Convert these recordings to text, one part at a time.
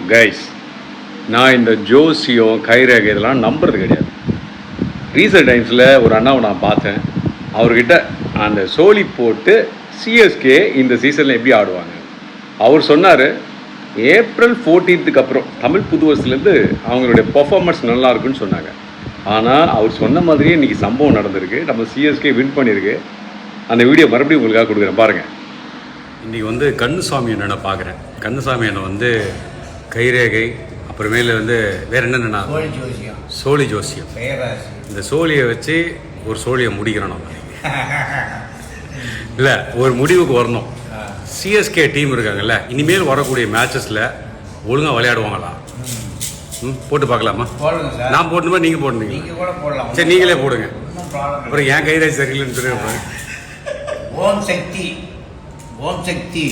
Guys, நான் இந்த ஜோசியம் கைரேகை இதெல்லாம் நம்புறது கிடையாது. ரீசெண்ட் டைம்ஸில் ஒரு அண்ணாவை நான் பார்த்தேன். அவர்கிட்ட அந்த சோலி போட்டு சிஎஸ்கே இந்த சீசனில் எப்படி ஆடுவாங்க அவர் சொன்னார். ஏப்ரல் 14th அப்புறம் தமிழ் புது வருஷத்துலேருந்து அவங்களுடைய பர்ஃபார்மன்ஸ் நல்லா இருக்குன்னு சொன்னாங்க. ஆனால் அவர் சொன்ன மாதிரியே இன்றைக்கி சம்பவம் நடந்திருக்கு. நம்ம சிஎஸ்கே வின் பண்ணியிருக்கு. அந்த வீடியோ மறுபடியும் உங்களுக்காக கொடுக்குறேன் பாருங்கள். இன்றைக்கி கண்ணுசாமி அண்ணனை பார்க்குறேன். கண்ணுசாமி அண்ணன் கைரேகை, அப்புறமேல வேறு என்னென்னா சோழி ஜோசியம். இந்த சோழியை வச்சு ஒரு சோழியை முடிக்கிறோம் நம்ம. இல்லை, ஒரு முடிவுக்கு வரணும். சிஎஸ்கே டீம் இருக்காங்கல்ல, இனிமேல் வரக்கூடிய மேட்சஸில் ஒழுங்காக விளையாடுவாங்களா? போட்டு பார்க்கலாமா? நான் போடணுமா நீங்கள் போடுங்க? சரி, நீங்களே போடுங்க. அப்புறம் என் கைரேகை சரியில்லைன்னு சொல்லி ஓம் சக்தி ஓம் சக்தி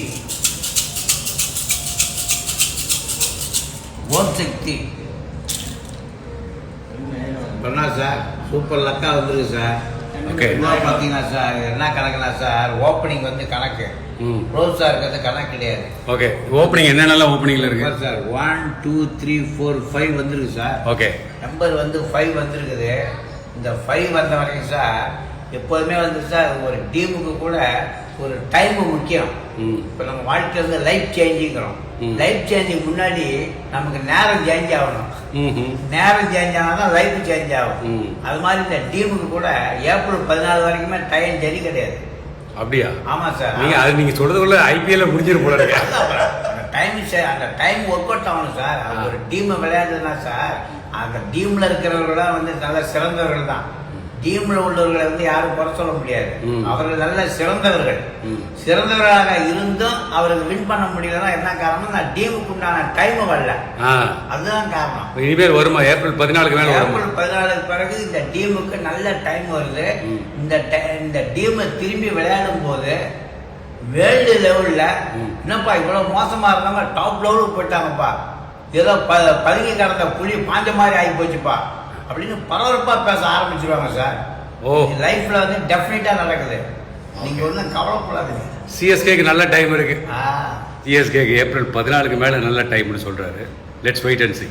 ஓம் சக்தி பண்ணா சார். சூப்பர் லக்கா வந்துருக்கு சார். ஓகே, பார்த்தீங்கன்னா சார் என்ன கணக்குனா சார், ஓப்பனிங் கணக்கு, ரோஸ் சாருக்கு கணக்கு கிடையாது. ஓகே, ஓப்பனிங் என்னென்னலாம் ஓப்பனிங்ல இருக்கு சார்? 1 2 3 4 5 வந்துருக்கு சார். ஓகே, நம்பர் 5 வந்துருக்குது. இந்த 5 வந்த வரைக்கும் சார் எப்போதுமே சார் ஒரு டீமுக்கு கூட ஒரு டைம் முக்கியம். இப்போ நம்ம வாழ்க்கையில லைஃப் சேஞ்சுங்கிறோம். லைஃப் சேஞ்சுக்கு முன்னாடி நமக்கு நேரம் சேஞ்ச் ஆகணும். நேரம் சேஞ்ச் ஆனாதான் லைஃப் சேஞ்ச் ஆகும். அது மாதிரி இந்த டீமுக்கு கூட ஏப்ரல் 14 வரைக்குமே டைம் சரி கிடையாது. அப்படியா? ஆமா சார். நீங்க சொல்றதுக்குள்ள ஐபிஎல் முடிஞ்சிரு போல இருக்கு. அந்த டைம் ஒர்க் அவுட் ஆகணும் சார். ஒரு டீம் விளையாடுதுன்னா சார், அந்த டீம்ல இருக்கிறவர்கள் நல்ல சிறந்தவர்கள் தான். டீம்ல உள்ளவர்களை யாரும் குறை சொல்ல முடியாது. அவர்கள் நல்ல சிறந்தவர்கள். சிறந்தவர்களாக இருந்தும் அவர்கள் வின் பண்ண முடியலன்னா என்ன காரணம்? நான் டீமுக்கு உண்டான டைம் வரல, அதுதான் காரணம். இனிமேல் வருமா? ஏப்ரல் 14 மேல ஏப்ரல் 14 பிறகு இந்த டீமுக்கு நல்ல டைம் வருது. இந்த டீம் திரும்பி விளையாடும் போது வேர்ல்டு லெவல்ல என்னப்பா இவ்வளவு மோசமா இருந்தாங்க, டாப் லெவலுக்கு போயிட்டாங்கப்பா, ஏதோ பதுங்கி கடந்த புலி பாஞ்ச மாதிரி ஆகி போச்சுப்பா அப்படின்னு பரபரப்பா பேச ஆரம்பிச்சிருவாங்க சார். லைஃப்ல டெஃபினட்டா நடக்குது. நீங்க ஒன்றும் கவலைப்படாதீங்க. சிஎஸ்கேக்கு நல்ல டைம் இருக்கு. சிஎஸ்கேக்கு ஏப்ரல் 14 மேல நல்ல டைம்னு சொல்றாரு. Let's wait and see.